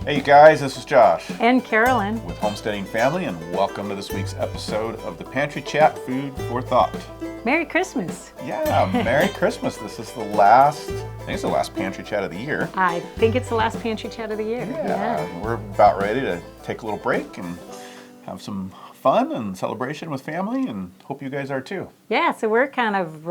Hey you guys, this is Josh And Carolyn. with Homesteading Family, and welcome to this week's episode of the Pantry Chat Food for Thought. Merry Christmas. Yeah, Merry Christmas. This is the last, I think it's the last Pantry Chat of the year. I think it's the last Pantry Chat of the year. Yeah, we're about ready to take a little break and have some fun and celebration with family, and hope you guys are too. Yeah, so we're kind of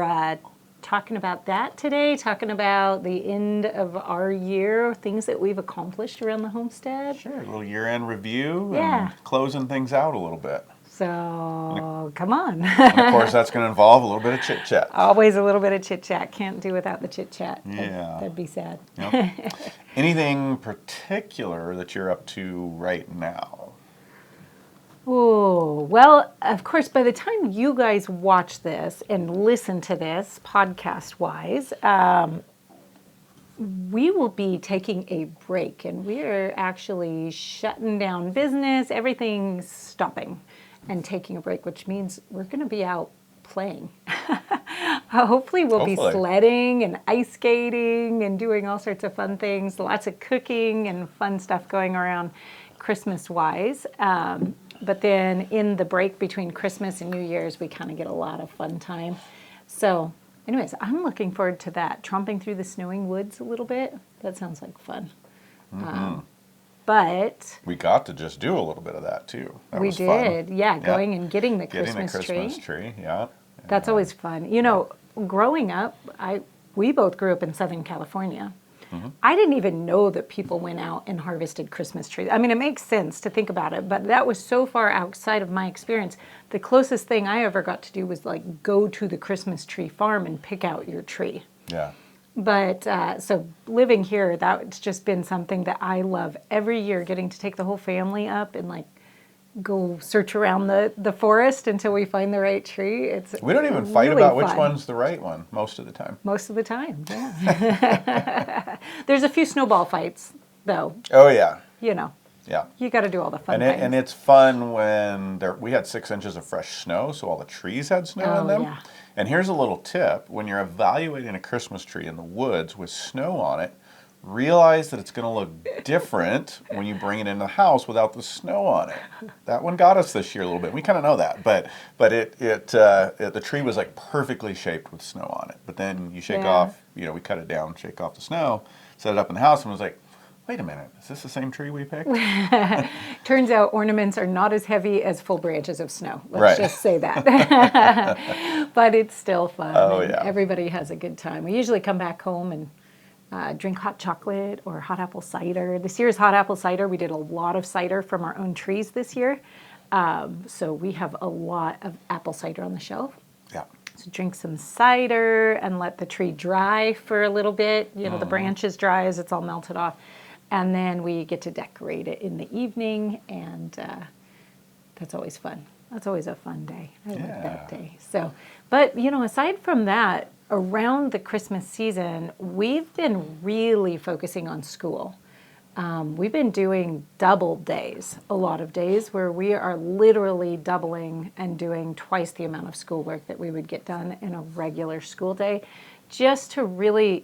talking about that today, talking about the end of our year, things that we've accomplished around the homestead. Sure, a little year-end review Yeah. and closing things out a little bit. So, come on. And of course, that's going to involve a little bit of chit-chat. Always a little bit of chit-chat. Can't do without the chit-chat. Yeah. That'd be sad. Yep. Anything particular that you're up to right now? Oh, well, of course, by the time you guys watch this and listen to this podcast-wise, we will be taking a break, and we're actually shutting down business. Everything's stopping and taking a break, which means we're going to be out playing. Hopefully we'll be sledding and ice skating and doing all sorts of fun things, lots of cooking and fun stuff going around Christmas-wise. But then in the break between Christmas and New Year's, we kind of get a lot of fun time. So anyways, I'm looking forward to that. Tromping through the snowing woods a little bit. That sounds like fun. Mm-hmm. But we got to just do a little bit of that too. That we was did. fun. Yeah, going and getting the Getting Christmas the Christmas tree. Yeah. That's always fun. You know, growing up, we both grew up in Southern California. Mm-hmm. I didn't even know that people went out and harvested Christmas trees. I mean, it makes sense to think about it, but that was so far outside of my experience. The closest thing I ever got to do was like go to the Christmas tree farm and pick out your tree. Yeah. But so living here, that's just been something that I love every year, getting to take the whole family up and like go search around the forest until we find the right tree. We don't even fight really about which fun. one's the right one most of the time. Most of the time, yeah. There's a few snowball fights, though. Oh, yeah. You know. Yeah. You got to do all the fun things. And it's fun when we had 6 inches of fresh snow, so all the trees had snow in them. Yeah. And here's a little tip. When you're evaluating a Christmas tree in the woods with snow on it, realize that it's going to look different when you bring it into the house without the snow on it. That one got us this year a little bit. We kind of know that, but the tree was like perfectly shaped with snow on it. But then you shake off, we cut it down, shake off the snow, set it up in the house, and was like, wait a minute, is this the same tree we picked? Turns out ornaments are not as heavy as full branches of snow. Let's just say that. But it's still fun. Oh, yeah. Everybody has a good time. We usually come back home and drink hot chocolate or hot apple cider. This year's hot apple cider, we did a lot of cider from our own trees this year. So we have a lot of apple cider on the shelf. Yeah. So drink some cider and let the tree dry for a little bit. The branches dry as it's all melted off. And then we get to decorate it in the evening, and that's always fun. That's always a fun day. I like that day. So, but, aside from that, around the Christmas season, we've been really focusing on school. We've been doing double days, a lot of days, where we are literally doubling and doing twice the amount of schoolwork that we would get done in a regular school day, just to really,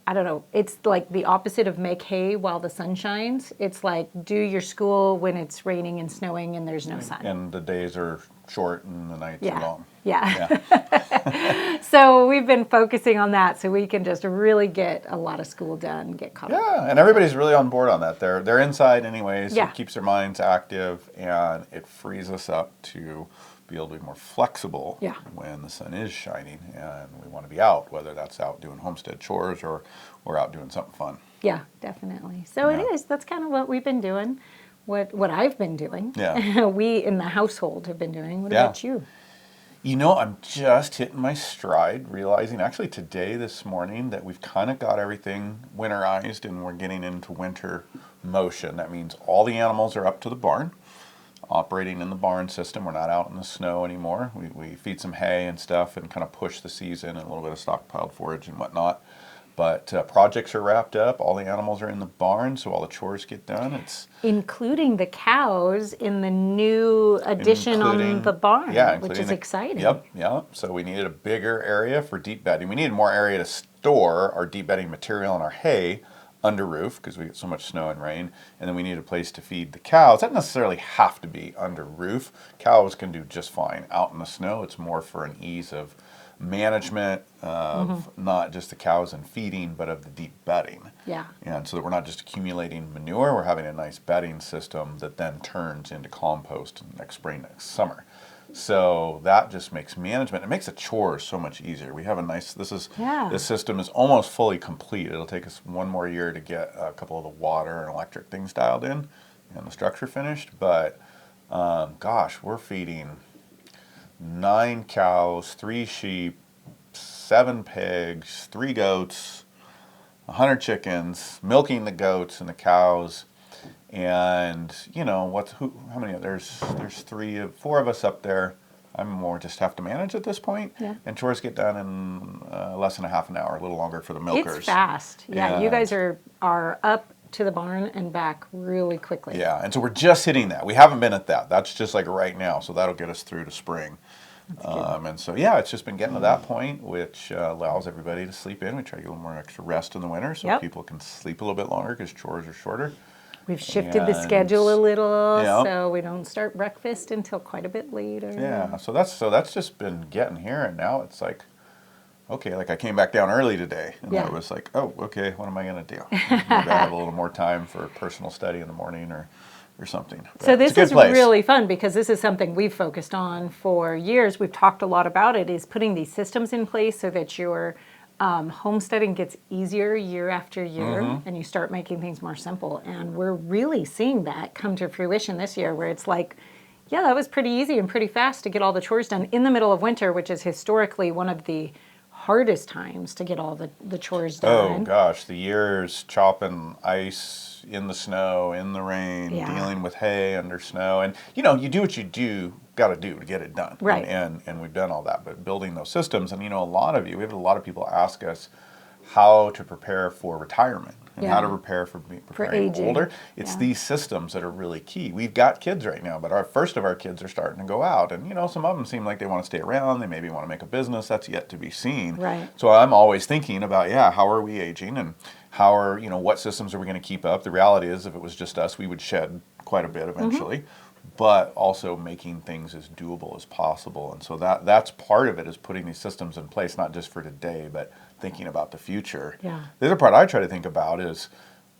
I don't know, it's like the opposite of make hay while the sun shines. It's like do your school when it's raining and snowing and there's no sun. And the days are short and the nights are long. Yeah. So we've been focusing on that so we can just really get a lot of school done, get caught up. Yeah, and everybody's really on board on that. They're inside anyways. Yeah. It keeps their minds active, and it frees us up to be able to be more flexible when the sun is shining and we want to be out, whether that's out doing homestead chores or out doing something fun. Yeah, definitely. So it is. That's kind of what we've been doing, what I've been doing. Yeah. We in the household have been doing. What about you? I'm just hitting my stride, realizing actually today, this morning, that we've kind of got everything winterized and we're getting into winter motion. That means all the animals are up to the barn, operating in the barn system. We're not out in the snow anymore. We feed some hay and stuff and kind of push the season and a little bit of stockpiled forage and whatnot. But projects are wrapped up. All the animals are in the barn, so all the chores get done. Including the cows in the new addition on the barn, which is exciting. Yep. So we needed a bigger area for deep bedding. We needed more area to store our deep bedding material and our hay under roof because we get so much snow and rain, and then we need a place to feed the cows. That doesn't necessarily have to be under roof. Cows can do just fine out in the snow. It's more for an ease of management of not just the cows and feeding, but of the deep bedding. Yeah. And so that we're not just accumulating manure, we're having a nice bedding system that then turns into compost next spring, next summer. So that just makes management, it makes the chores so much easier. We have a nice, this system is almost fully complete. It'll take us one more year to get a couple of the water and electric things dialed in and the structure finished. But gosh, we're feeding 9 cows, 3 sheep, 7 pigs, 3 goats, 100 chickens, milking the goats and the cows. And you know how many? There's 4 of us up there. I'm more just have to manage at this point. Yeah. And chores get done in less than a half an hour, a little longer for the milkers. It's fast. Yeah, And you guys are up to the barn and back really quickly. yeah, and so we're just hitting that. We haven't been at that. That's just like right now. So that'll get us through to spring. And so yeah, it's just been getting to that point, which allows everybody to sleep in. We try to get a little more extra rest in the winter so people can sleep a little bit longer because chores are shorter. We've shifted the schedule a little, Yep. so we don't start breakfast until quite a bit later. Yeah, so that's just been getting here, and now it's like, okay, like I came back down early today, and I was like, oh, okay, what am I gonna do? Maybe I have a little more time for personal study in the morning or something. But So this it's a good is place. really fun because this is something we've focused on for years. We've talked a lot about it, is putting these systems in place so that your homesteading gets easier year after year, and you start making things more simple. And we're really seeing that come to fruition this year, where it's like, yeah, that was pretty easy and pretty fast to get all the chores done in the middle of winter, which is historically one of the hardest times to get all the chores done. Oh gosh, the years chopping ice in the snow, in the rain, Yeah. dealing with hay under snow, and you do what you got to do to get it done. Right. And we've done all that, but building those systems, and we have a lot of people ask us how to prepare for retirement and how to prepare for preparing aging. older. It's these systems that are really key. We've got kids right now, but our first of our kids are starting to go out, and some of them seem like they want to stay around. They maybe want to make a business. That's yet to be seen. Right. So I'm always thinking about, how are we aging, and how are, what systems are we going to keep up? The reality is, if it was just us, we would shed quite a bit eventually, but also making things as doable as possible. And so that's part of it, is putting these systems in place, not just for today, but thinking about the future. Yeah. The other part I try to think about is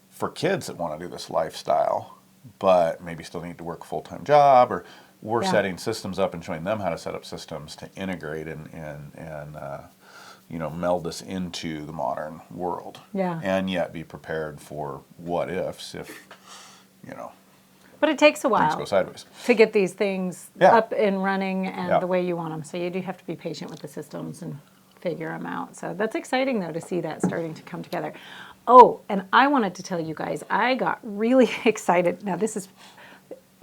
for kids that want to do this lifestyle, but maybe still need to work a full-time job, or we're setting systems up and showing them how to set up systems to integrate and meld this into the modern world. Yeah. And yet be prepared for what ifs if, But it takes a things while go sideways. to get these things Yeah. up and running and Yeah. the way you want them. So you do have to be patient with the systems and figure them out. So that's exciting, though, to see that starting to come together. Oh, and I wanted to tell you guys, I got really excited. Now, this is,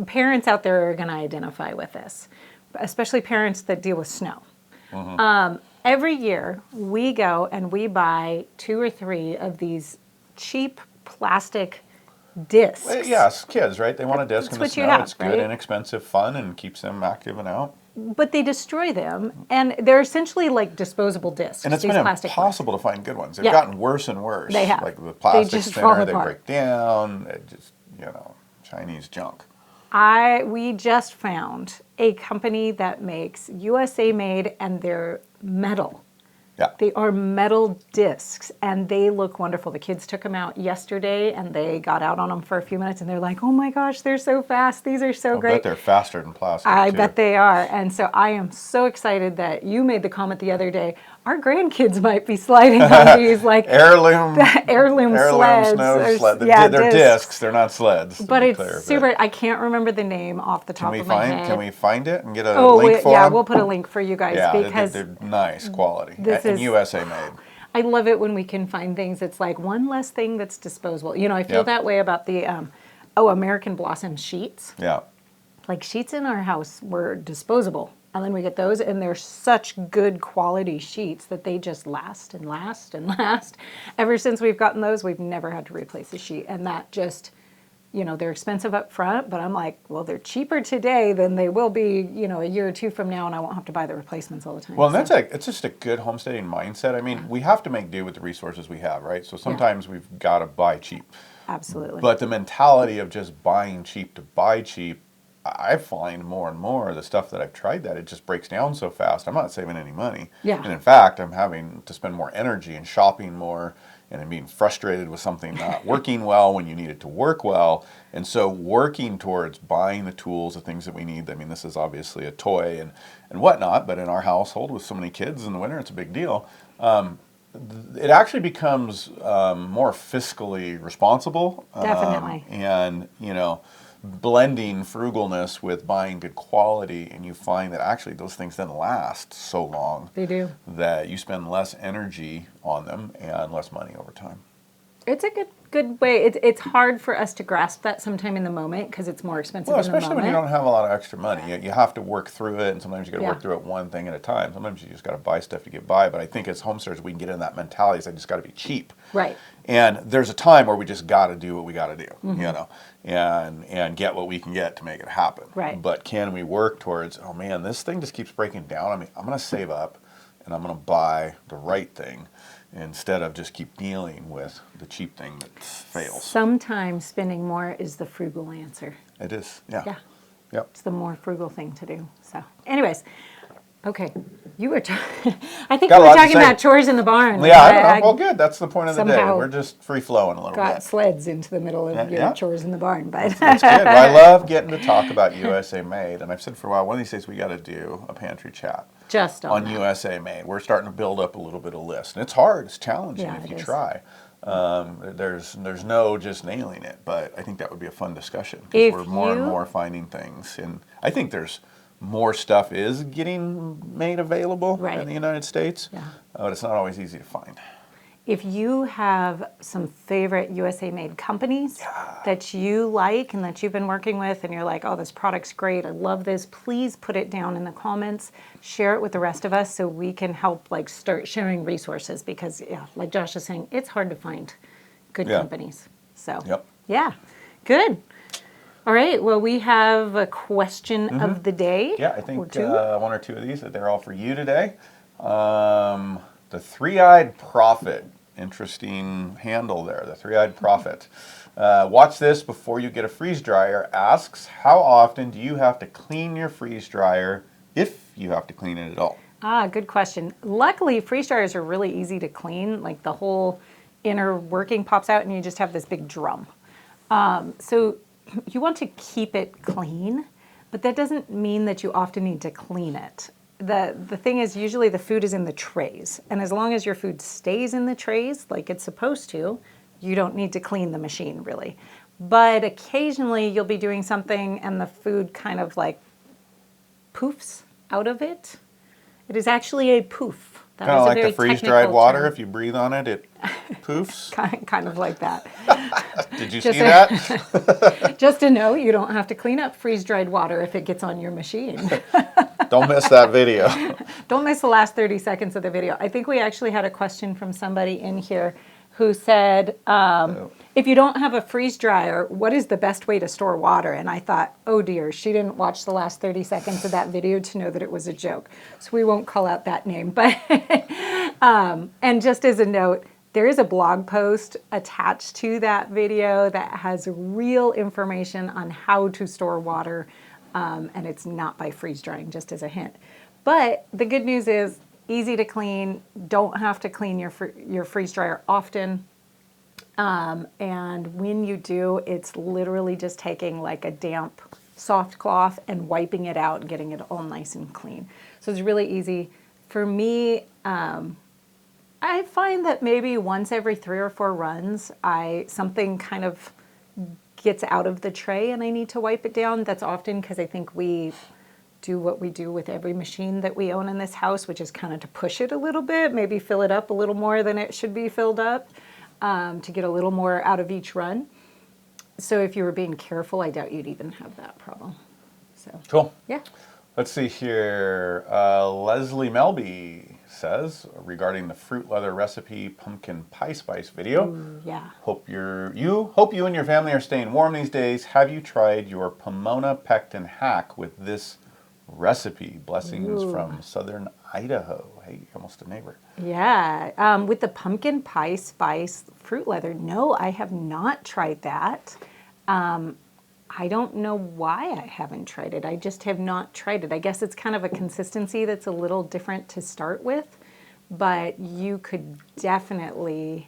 parents out there are going to identify with this, especially parents that deal with snow. Every year, we go and we buy 2 or 3 of these cheap plastic discs. Well, yes, kids, right? They want a disc in That's the what you snow. have, It's good, right? inexpensive fun, and keeps them active and out. But they destroy them, and they're essentially like disposable discs. And it's these been plastic impossible to find good ones. They've Yeah. gotten worse and worse. They have. Like the plastic's just fall thinner, they apart. break down. It just, Chinese junk. We just found a company that makes USA made, and they're metal. Yeah. They are metal discs, and they look wonderful. The kids took them out yesterday, and they got out on them for a few minutes, and they're like, "Oh my gosh, they're so fast! These are so I great!" bet they're faster than plastic. I too. bet they are. And so I am so excited that you made the comment the other day. Our grandkids might be sliding on these like Heirloom heirloom sleds. snow sled. Yeah, They're discs. They're not sleds. But it's super. I can't remember the name off the top of my head. Can we find it and get a link for yeah, them? we'll put a link for you guys because they're nice quality. this and is- USA made. I love it when we can find things. It's like one less thing that's disposable. I feel Yep. that way about the American Blossom sheets. Yeah. Like sheets in our house were disposable. And then we get those, and they're such good quality sheets that they just last and last and last. Ever since we've gotten those, we've never had to replace a sheet. And that just they're expensive up front, but I'm like, well, they're cheaper today than they will be, a year or two from now, and I won't have to buy the replacements all the time. Well, and it's just a good homesteading mindset. I mean, we have to make do with the resources we have, right? So sometimes we've got to buy cheap. Absolutely. But the mentality of just buying cheap to buy cheap, I find more and more the stuff that I've tried that it just breaks down so fast. I'm not saving any money. Yeah. And in fact, I'm having to spend more energy and shopping more and I'm being frustrated with something not working well when you need it to work well. And so working towards buying the tools, the things that we need. I mean, this is obviously a toy and whatnot, but in our household with so many kids in the winter, it's a big deal. It actually becomes more fiscally responsible. Definitely. And, blending frugalness with buying good quality, and you find that actually those things then last so long. They do. That you spend less energy on them and less money over time. It's a good way. It's hard for us to grasp that sometime in the moment because it's more expensive Well, in the moment. especially when you don't have a lot of extra money. You have to work through it, and sometimes you got to work through it one thing at a time. Sometimes you just got to buy stuff to get by. But I think as homesteaders, we can get in that mentality. It's just got to be cheap. Right. And there's a time where we just got to do what we got to do, and get what we can get to make it happen. Right. But can we work towards, oh man, this thing just keeps breaking down. I mean, I'm going to save up, and I'm going to buy the right thing, instead of just keep dealing with the cheap thing that fails. Sometimes spending more is the frugal answer. It is, yeah. Yeah. Yep. It's the more frugal thing to do. So, anyways, okay. You were I think Got a we were lot to talking say. about chores in the barn. Yeah, I don't know. Well, good. That's the point of the day. somehow We're just free flowing a little got bit. sleds into the middle of your Yeah. chores in the barn. But That's good. Well, I love getting to talk about USA Made, and I've said for a while, one of these days we got to do a pantry chat just on that. USA Made. We're starting to build up a little bit of list, and it's hard. It's challenging Yeah, if it you is. try. There's no just nailing it, but I think that would be a fun discussion If because we're more and you- more finding things, and I think there's more stuff is getting made available Right. in the United States, Yeah. but it's not always easy to find. If you have some favorite USA made companies that you like and that you've been working with and you're like, oh, this product's great, I love this, please put it down in the comments, share it with the rest of us so we can help start sharing resources because like Josh is saying, it's hard to find good companies. So yeah, good. All right, well, we have a question of the day. Yeah, I think or two. one or two of these, they're all for you today. The Three-Eyed Prophet. Interesting handle there, the Three-Eyed Prophet. Watch this before you get a freeze dryer. Asks, how often do you have to clean your freeze dryer, if you have to clean it at all? Good question. Luckily, freeze dryers are really easy to clean. Like the whole inner working pops out and you just have this big drum. So you want to keep it clean, but that doesn't mean that you often need to clean it. The thing is, usually the food is in the trays, and as long as your food stays in the trays like it's supposed to, you don't need to clean the machine really. But occasionally you'll be doing something and the food kind of like poofs out of it. It is actually a poof. That Kind of is a like very the freeze-dried technical water. term. If you breathe on it, it poofs. Kind of like that. Did you Just see that? Just to know, you don't have to clean up freeze-dried water if it gets on your machine. Don't miss that video. Don't miss the last 30 seconds of the video. I think we actually had a question from somebody in here who said, if you don't have a freeze dryer, what is the best way to store water? And I thought, oh dear, she didn't watch the last 30 seconds of that video to know that it was a joke. So we won't call out that name. But and just as a note, there is a blog post attached to that video that has real information on how to store water. And it's not by freeze drying, just as a hint. But the good news is easy to clean, don't have to clean your freeze dryer often. And when you do, it's literally just taking like a damp soft cloth and wiping it out and getting it all nice and clean. So it's really easy. For me, I find that maybe once every 3 or 4 runs, something kind of gets out of the tray and I need to wipe it down. That's often because I think we do what we do with every machine that we own in this house, which is kind of to push it a little bit, maybe fill it up a little more than it should be filled up, to get a little more out of each run. So if you were being careful, I doubt you'd even have that problem. So Cool. yeah. Let's see here. Leslie Melby says regarding the fruit leather recipe pumpkin pie spice video. Ooh, yeah. Hope you and your family are staying warm these days. Have you tried your Pomona pectin hack with this recipe? Blessings from southern Idaho. Hey, almost a neighbor. Yeah. With the pumpkin pie spice fruit leather, no, I have not tried that. I don't know why I haven't tried it. I just have not tried it. I guess it's kind of a consistency that's a little different to start with, but you could definitely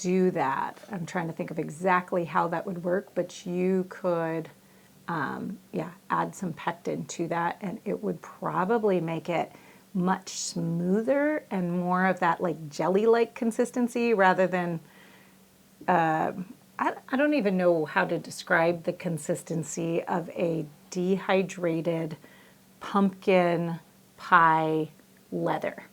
do that. I'm trying to think of exactly how that would work, but you could, add some pectin to that, and it would probably make it much smoother and more of that like jelly-like consistency rather than I don't even know how to describe the consistency of a dehydrated pumpkin pie leather.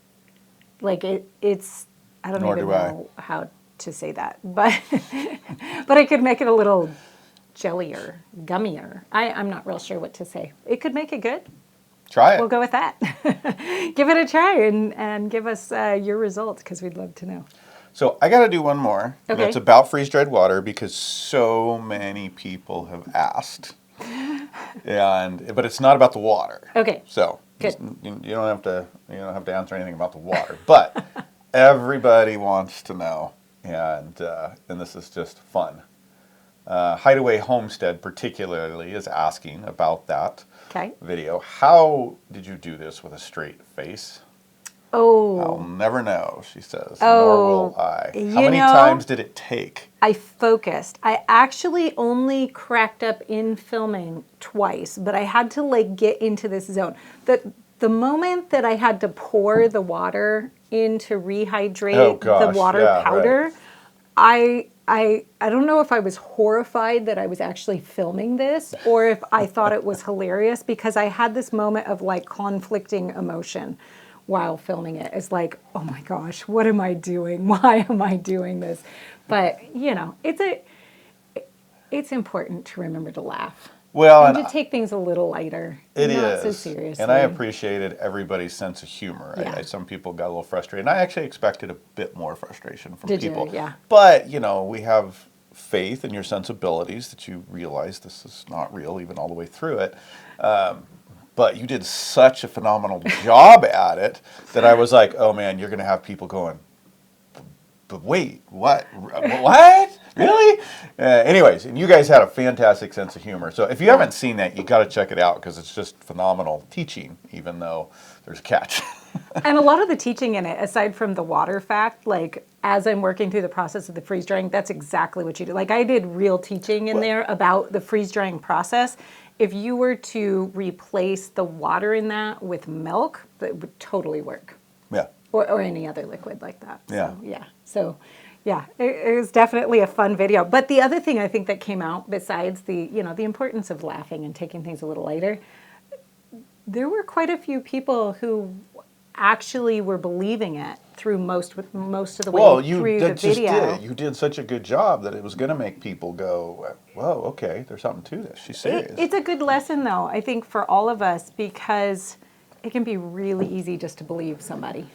Like it's I don't even know how to say that, but but I could make it a little jellier, gummier. I'm not real sure what to say. It could make it good. Try it. We'll go with that. Give it a try and give us your results because we'd love to know. So I got to do one more. Okay. That's about freeze-dried water because so many people have asked, but it's not about the water. Okay. So Good. you don't have to answer anything about the water, but everybody wants to know, and this is just fun. Hideaway Homestead particularly is asking about that video. How did you do this with a straight face? Oh. I'll never know, she says, nor will I. How many times did it take? I focused. I actually only cracked up in filming twice, but I had to get into this zone. The moment that I had to pour the water in to rehydrate the water powder, right. I don't know if I was horrified that I was actually filming this or if I thought it was hilarious because I had this moment of conflicting emotion while filming it. It's like, oh my gosh, what am I doing? Why am I doing this? But it's important to remember to laugh. Well, and to take things a little lighter. It not is. So seriously. And I appreciated everybody's sense of humor. Yeah. Some people got a little frustrated. And I actually expected a bit more frustration from people. Did you? Yeah. But, we have faith in your sensibilities that you realize this is not real even all the way through it. But you did such a phenomenal job at it that I was like, oh man, you're going to have people going, but wait, what? What? Really? Anyways, and you guys had a fantastic sense of humor. So if you haven't seen that, you got to check it out because it's just phenomenal teaching, even though there's a catch. And a lot of the teaching in it, aside from the water fact, as I'm working through the process of the freeze drying, that's exactly what you do. I did real teaching in there about the freeze drying process. If you were to replace the water in that with milk, that would totally work. Yeah. Or any other liquid like that. Yeah. So it was definitely a fun video. But the other thing I think that came out, besides the importance of laughing and taking things a little lighter, there were quite a few people who actually were believing it through most of the way through the video. You did such a good job that it was going to make people go, whoa, okay, there's something to this. She's serious. It's a good lesson, though, I think, for all of us, because it can be really easy just to believe somebody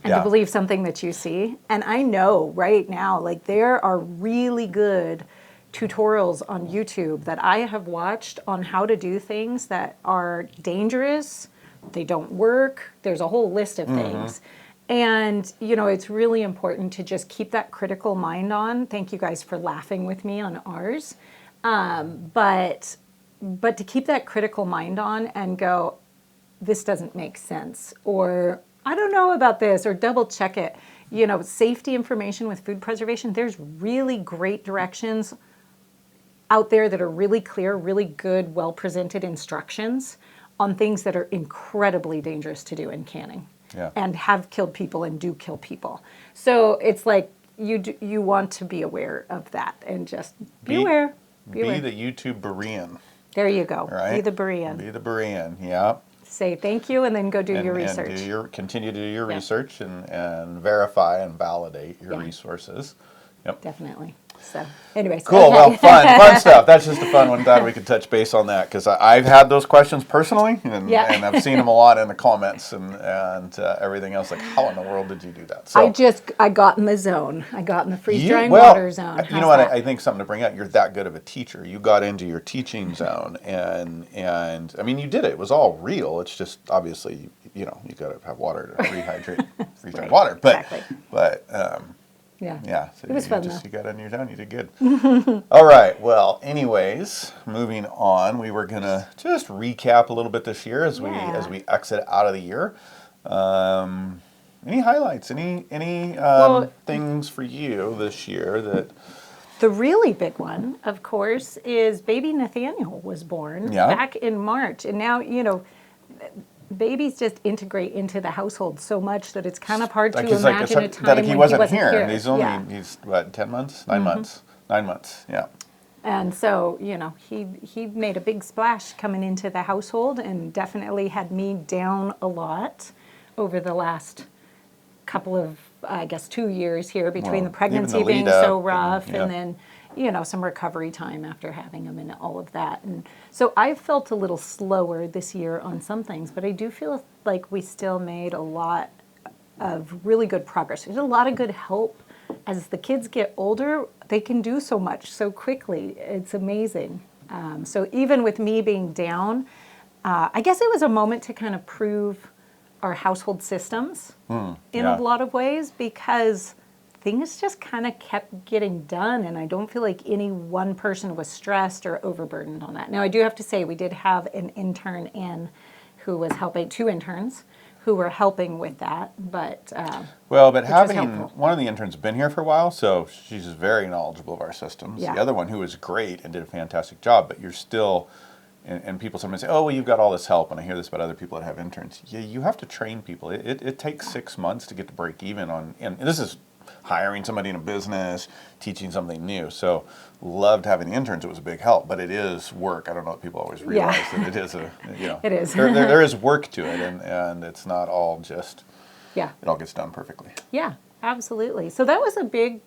and to believe something that you see. And I know right now, there are really good tutorials on YouTube that I have watched on how to do things that are dangerous. They don't work. There's a whole list of things. And, it's really important to just keep that critical mind on. Thank you guys for laughing with me on ours. But to keep that critical mind on and go, this doesn't make sense, or I don't know about this, or double check it. Safety information with food preservation, there's really great directions out there that are really clear, really good, well-presented instructions on things that are incredibly dangerous to do in canning and have killed people and do kill people. So it's you want to be aware of that and just be aware. Be the YouTube Berean. There you go. Right? Be the Berean. Be the Berean, yeah. Say thank you and then go do your research. And continue to do your research and verify and validate your resources. Yep. Definitely. So, anyways. Cool. Okay. Well, fun stuff. That's just a fun one. Glad we could touch base on that because I've had those questions personally, and I've seen them a lot in the comments and everything else. Like, how in the world did you do that? So I got in the zone. I got in the freeze drying well, water zone. you know what? I think something to bring up. You're that good of a teacher. You got into your teaching zone, and I mean, you did it. It was all real. It's just obviously, you got to have water to rehydrate freeze drying water. But yeah. So it was fun though. You got in your zone. You did good. All right. Well, anyways, moving on. We were gonna just recap a little bit this year as we exit out of the year. Any highlights? Any things for you this year that? The really big one, of course, is baby Nathaniel was born back in March, and now babies just integrate into the household so much that it's kind of hard to imagine a time when he wasn't here. He's what, 10 months, 9 months, 9 months, yeah. And so, he made a big splash coming into the household and definitely had me down a lot over the last couple of, 2 years here between the pregnancy being so rough and then, some recovery time after having him and all of that. And so I felt a little slower this year on some things, but I do feel like we still made a lot of really good progress. There's a lot of good help. As the kids get older, they can do so much so quickly. It's amazing. So even with me being down, I guess it was a moment to kind of prove our household systems in a lot of ways, because things just kind of kept getting done, and I don't feel like any one person was stressed or overburdened on that. Now, I do have to say we did have an intern in who was helping, 2 interns who were helping with that, but having one of the interns been here for a while, so she's very knowledgeable of our systems. The other one, who was great and did a fantastic job, but you're still, and people sometimes say, oh, well, you've got all this help, and I hear this about other people that have interns. Yeah, you have to train people. It takes 6 months to get to break even on, and this is hiring somebody in a business, teaching something new. So loved having the interns. It was a big help, but it is work. I don't know if people always realize that it is it is. there is work to it, and it's not all just, it all gets done perfectly. Yeah, absolutely. So that was a big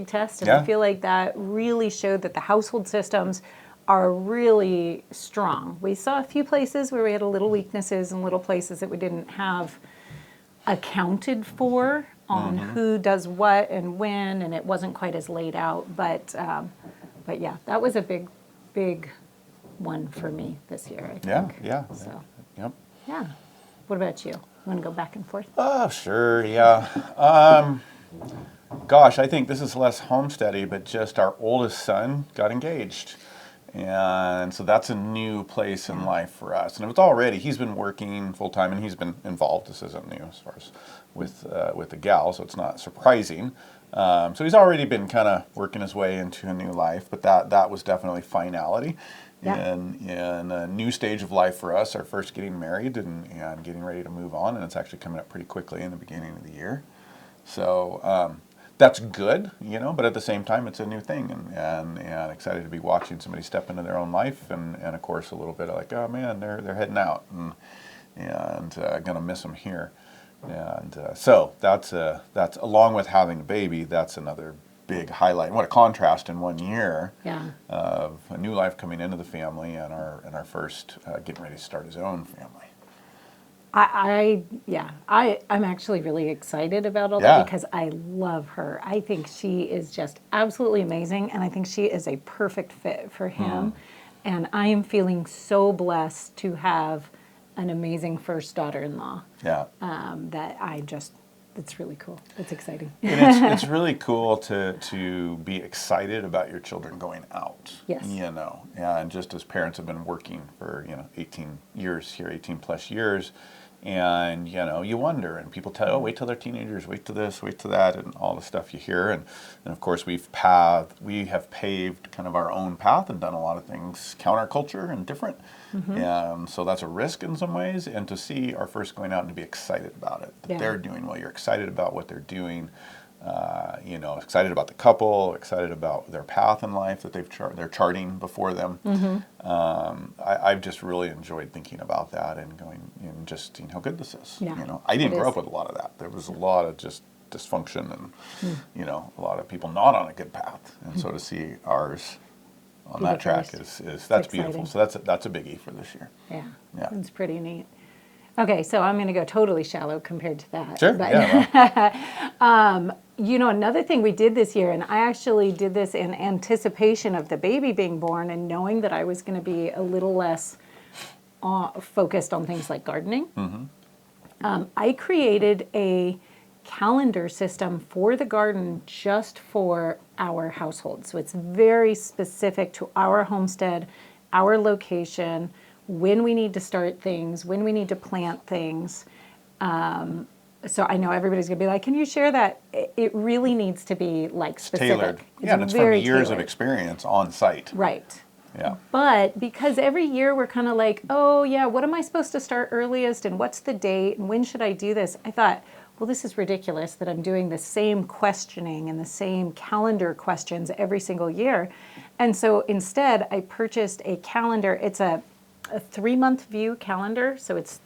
test, and I feel like that really showed that the household systems are really strong. We saw a few places where we had a little weaknesses and little places that we didn't have accounted for on who does what and when, and it wasn't quite as laid out. But yeah, that was a big one for me this year, I think. Yeah. So, yep. Yeah. What about you? Want to go back and forth? Oh, sure, yeah. Gosh, I think this is less homesteady, but just our oldest son got engaged. And so that's a new place in life for us. And it was already, he's been working full time and he's been involved. This isn't new as far as with the gal, so it's not surprising. So he's already been kind of working his way into a new life, but that was definitely finality. In a new stage of life for us, our first getting married and getting ready to move on. And it's actually coming up pretty quickly in the beginning of the year. So that's good, but at the same time, it's a new thing, and excited to be watching somebody step into their own life, and of course a little bit like, oh man, they're heading out, and gonna miss them here, and so that's along with having a baby, that's another big highlight. What a contrast in 1 year of a new life coming into the family, and our first getting ready to start his own family. I'm actually really excited about all that because I love her. I think she is just absolutely amazing, and I think she is a perfect fit for him. And I am feeling so blessed to have an amazing first daughter-in-law. It's really cool. It's exciting. And it's really cool to be excited about your children going out. Yes. And just as parents have been working for 18 years here, 18 plus years. And, you wonder, and people tell you, oh, wait till they're teenagers, wait till this, wait till that, and all the stuff you hear. And of course, we have paved kind of our own path and done a lot of things counterculture and different. And so that's a risk in some ways. And to see our first going out and to be excited about it, that they're doing well, you're excited about what they're doing. Excited about the couple, excited about their path in life that they're charting before them. I've just really enjoyed thinking about that and going and just seeing how good this is. I didn't grow up with a lot of that. There was a lot of just dysfunction and, you know, a lot of people not on a good path. And so to see ours on that track is that's beautiful. So that's a biggie for this year. Yeah, Yeah. it's pretty neat. Okay, so I'm going to go totally shallow compared to that. Sure. But, Yeah. you know, another thing we did this year, and I actually did this in anticipation of the baby being born and knowing that I was going to be a little less focused on things like gardening. I created a calendar system for the garden just for our household. So it's very specific to our homestead, our location, when we need to start things, when we need to plant things. So I know everybody's going to be like, can you share that? It really needs to be like specific. Tailored. Yeah, and it's from years of experience on site. Right. Yeah. But because every year we're kind of like, oh yeah, what am I supposed to start earliest and what's the date and when should I do this? I thought, well, this is ridiculous that I'm doing the same questioning and the same calendar questions every single year. And so instead I purchased a calendar. It's a 3-month view calendar. So it's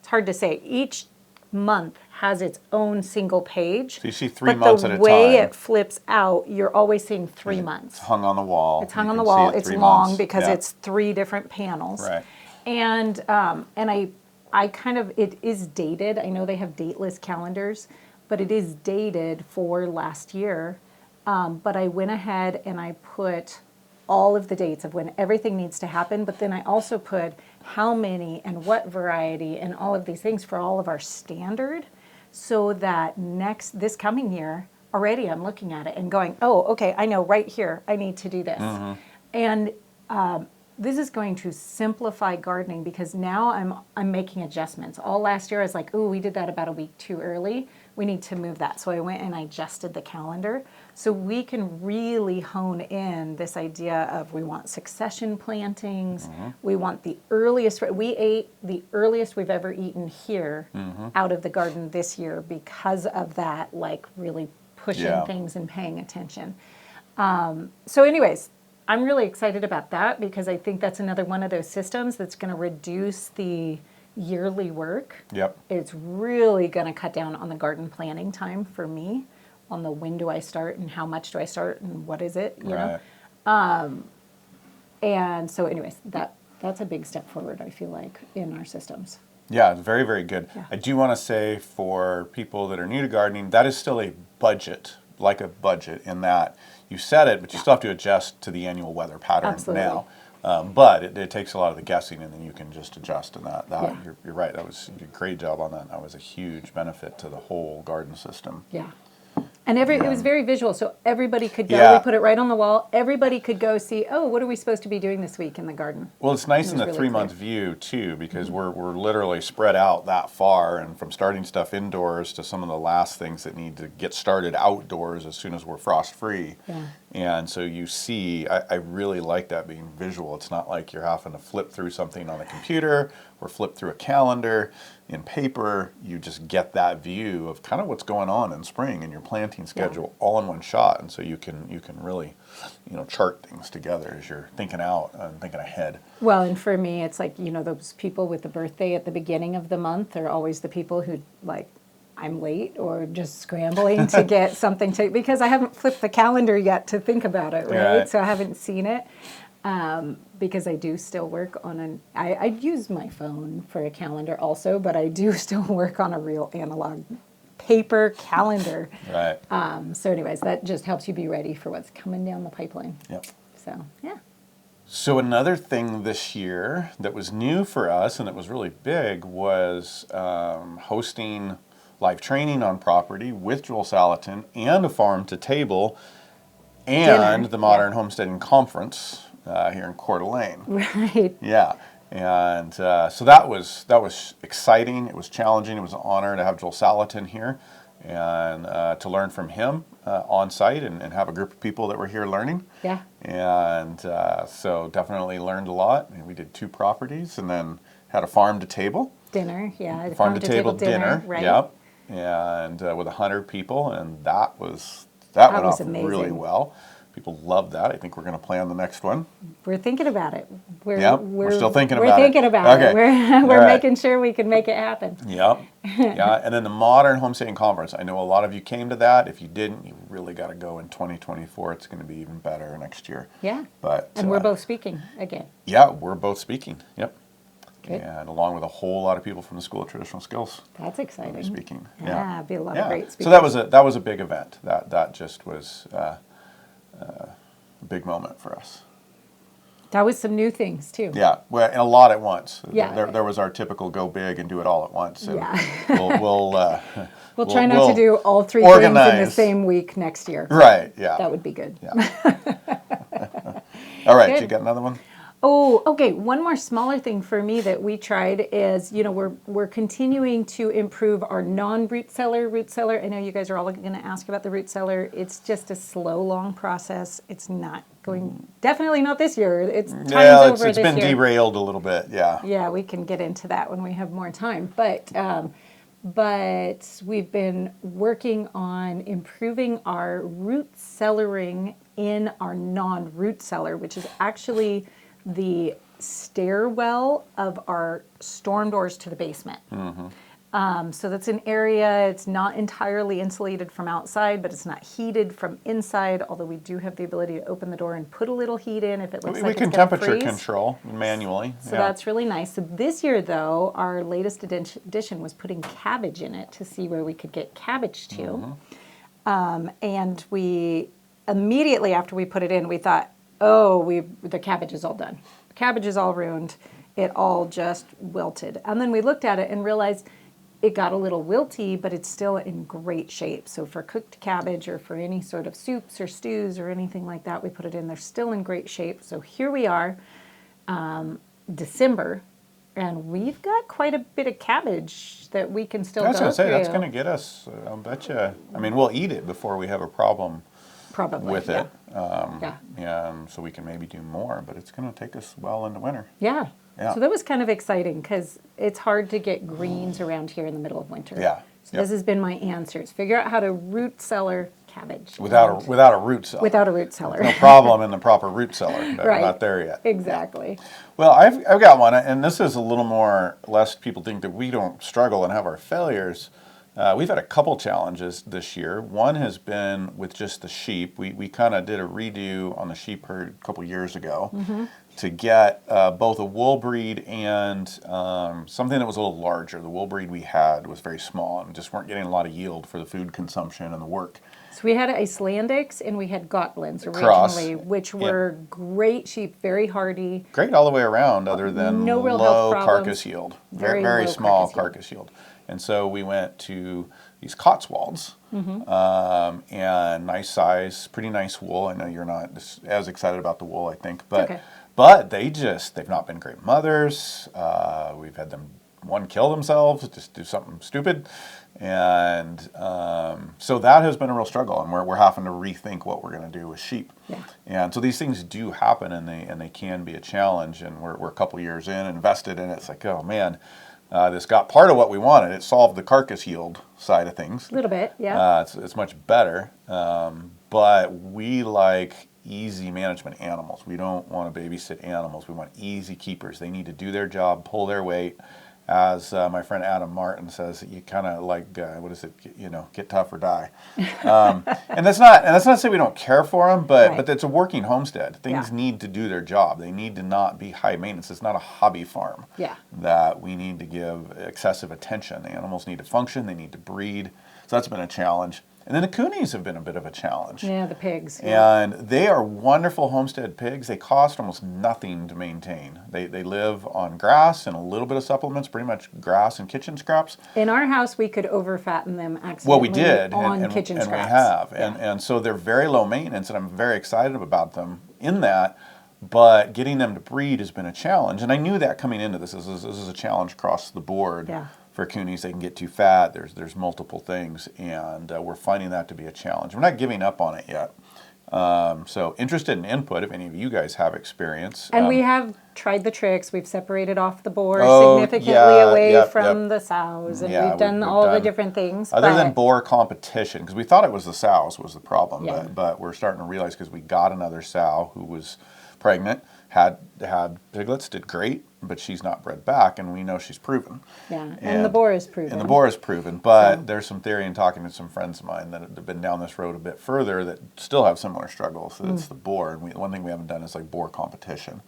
hard to say, each month has its own single page. So you see 3 months at a time. But the way it flips out, you're always seeing 3 months. It's hung on the wall. It's hung on the wall. It's long because it's 3 different panels. Right. And I kind of, it is dated. I know they have dateless calendars, but it is dated for last year. But I went ahead and I put all of the dates of when everything needs to happen, but then I also put how many and what variety and all of these things for all of our standard, so that this coming year, already I'm looking at it and going, oh, okay, I know right here, I need to do this. And this is going to simplify gardening because now I'm making adjustments. All last year I was like, oh, we did that about a week too early. We need to move that. So I went and I adjusted the calendar so we can really hone in this idea of we want succession plantings. We want the earliest. We ate the earliest we've ever eaten here out of the garden this year because of that, like really pushing things and paying attention. So anyways, I'm really excited about that because I think that's another one of those systems that's going to reduce the yearly work. Yep. It's really going to cut down on the garden planning time for me, on the when do I start and how much do I start and what is it, you know? And so anyways, that's a big step forward, I feel like, in our systems. Yeah, it's very, very good. Yeah. I do want to say for people that are new to gardening, that is still a budget, like a budget in that you set it, but you still have to adjust to the annual weather pattern now. But it takes a lot of the guessing, and then you can just adjust to that. You're right. You did a great job on that. That was a huge benefit to the whole garden system. Yeah. And it was very visual, so everybody could go. We put it right on the wall. Everybody could go see, oh, what are we supposed to be doing this week in the garden? Well, it's nice in the 3-month view, too, because we're literally spread out that far, and from starting stuff indoors to some of the last things that need to get started outdoors as soon as we're frost-free. Yeah. And so you see, I really like that being visual. It's not like you're having to flip through something on a computer or flip through a calendar in paper. You just get that view of kind of what's going on in spring and your planting schedule all in one shot. And so you can really, chart things together as you're thinking out and thinking ahead. Well, and for me, it's like, those people with the birthday at the beginning of the month are always the people who like, I'm late or just scrambling to get something because I haven't flipped the calendar yet to think about it, right? So I haven't seen it because I do still work on I use my phone for a calendar also, but I do still work on a real analog paper calendar. Right. So anyways, that just helps you be ready for what's coming down the pipeline. Yep. So, yeah. So another thing this year that was new for us and that was really big was hosting live training on property with Joel Salatin and a farm to table and the Modern Homesteading Conference here in Coeur d'Alene. Right. Yeah. And so that was exciting. It was challenging. It was an honor to have Joel Salatin here and to learn from him on site and have a group of people that were here learning. Yeah. And so definitely learned a lot. And we did 2 properties and then had a farm to table. Dinner, yeah. Farm to table dinner. Right. Yep. And with 100 people, and that went off amazing. really well. People love that. I think we're going to plan the next one. We're thinking about it. We're still thinking about it. We're thinking about Okay. it. We're All right. making sure we can make it happen. Yep. Yeah. And then the Modern Homesteading Conference. I know a lot of you came to that. If you didn't, you really got to go in 2024. It's going to be even better next year. Yeah. And we're both speaking again. Yeah, we're both speaking. Yep. Good. And along with a whole lot of people from the School of Traditional Skills. That's exciting. Speaking. Yeah, it'd be a lot of great speakers. So that was a big event. That just was a big moment for us. That was some new things too. Yeah, well, and a lot at once. Yeah. There was our typical go big and do it all at once. And Yeah. we'll try not to do all three things in the same week next year. Right, yeah. That would be good. Yeah. All right, Good. You got another one? Oh, okay. One more smaller thing for me that we tried is, we're continuing to improve our non-root cellar. Root cellar, I know you guys are all going to ask about the root cellar. It's just a slow, long process. It's not going, definitely not this year. It's time's over this year. It's been derailed a little bit, yeah. Yeah, we can get into that when we have more time. But we've been working on improving our root cellaring in our non-root cellar, which is actually the stairwell of our storm doors to the basement. So that's an area, it's not entirely insulated from outside, but it's not heated from inside, although we do have the ability to open the door and put a little heat in if it looks like it's going to freeze. We can temperature control manually. So that's really nice. So this year, though, our latest addition was putting cabbage in it to see where we could get cabbage to. And we, immediately after we put it in, we thought, the cabbage is all done. The cabbage is all ruined. It all just wilted. And then we looked at it and realized it got a little wilty, but it's still in great shape. So for cooked cabbage or for any sort of soups or stews or anything like that, we put it in. They're still in great shape. So here we are, December, and we've got quite a bit of cabbage that we can still go through. That's going to get us, I'll bet you. I mean, we'll eat it before we have a problem. Probably, with it. Yeah, so we can maybe do more, but it's going to take us well into winter. Yeah. Yeah. So that was kind of exciting because it's hard to get greens around here in the middle of winter. Yeah. So this has been my answers. Figure out how to root cellar cabbage. Without a root cellar. Without a root cellar. No problem in the proper root cellar. But Right. We're not there yet. Exactly. Well, I've got one, and this is a little more, lest people think that we don't struggle and have our failures. We've had a couple challenges this year. One has been with just the sheep. We kind of did a redo on the sheep herd a couple years ago to get both a wool breed and something that was a little larger. The wool breed we had was very small and just weren't getting a lot of yield for the food consumption and the work. So we had Icelandics and we had Gotlands originally, which were great sheep, very hardy. Great all the way around, other than no real low health carcass yield. Very low small carcass yield. carcass yield. And so we went to these Cotswolds, and nice size, pretty nice wool. I know you're not as excited about the wool, I think, but they've not been great mothers. We've had one kill themselves, just do something stupid. And so that has been a real struggle, and we're having to rethink what we're going to do with sheep. Yeah. And so these things do happen, and they can be a challenge, and we're a couple years in, invested in it. It's like, oh man, this got part of what we wanted. It solved the carcass yield side of things. A little bit, yeah. It's much better, but we like easy management animals. We don't want to babysit animals. We want easy keepers. They need to do their job, pull their weight. As my friend Adam Martin says, you kind of like, get tough or die. And that's not to say we don't care for them, but it's a working homestead. Things need to do their job. They need to not be high maintenance. It's not a hobby farm that we need to give excessive attention. The animals need to function. They need to breed. So that's been a challenge. And then the coonies have been a bit of a challenge. Yeah, the pigs. And they are wonderful homestead pigs. They cost almost nothing to maintain. They live on grass and a little bit of supplements, pretty much grass and kitchen scraps. In our house, we could overfatten them accidentally. Well, we did on kitchen scraps. And we have. And so they're very low maintenance, and I'm very excited about them in that. But getting them to breed has been a challenge. And I knew that coming into this. This is a challenge across the board. Yeah. For coonies, they can get too fat. There's multiple things, and we're finding that to be a challenge. We're not giving up on it yet, So interested in input if any of you guys have experience. And we have tried the tricks. We've separated off the boar Oh, significantly yeah, away yep, from yep. the sows, and Yeah, we've done we've all the done- different things. Other than but- boar competition, because we thought it was the sows was the problem, Yeah. but we're starting to realize because we got another sow who was pregnant, had piglets, did great, but she's not bred back, and we know she's proven. yeah, and the boar is proven. And the boar is proven, but there's some theory in talking to some friends of mine that have been down this road a bit further that still have similar struggles. So it's the boar, and one thing we haven't done is like boar competition.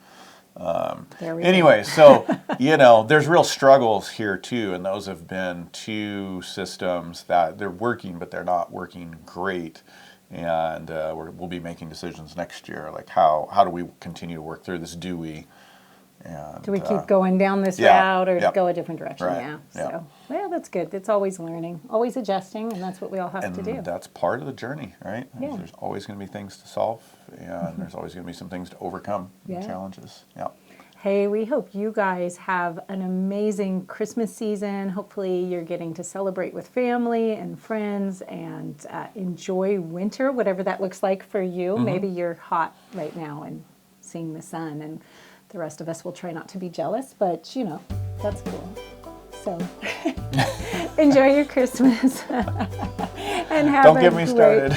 There we Anyway, so, there's real struggles here too, and those have been two systems that they're working, but they're not working great. And we'll be making decisions next year, like how do we continue to work through this? Do we keep going down this yeah, route or yep. go a different direction? Right, Yeah. yeah. So, well, that's good. It's always learning, always adjusting, and that's what we all have to do. And that's part of the journey, right? Yeah. There's always going to be things to solve, and there's always going to be some things to overcome, Yeah. challenges. Yeah. Hey, we hope you guys have an amazing Christmas season. Hopefully you're getting to celebrate with family and friends and enjoy winter, whatever that looks like for you. Maybe you're hot right now and seeing the sun, and the rest of us will try not to be jealous, but that's cool. So enjoy your Christmas and have Don't get me started.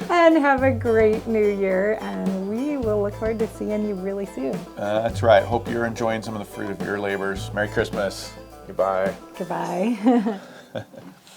and have a great new year, and we will look forward to seeing you really soon. That's right. Hope you're enjoying some of the fruit of your labors. Merry Christmas. Goodbye. Goodbye.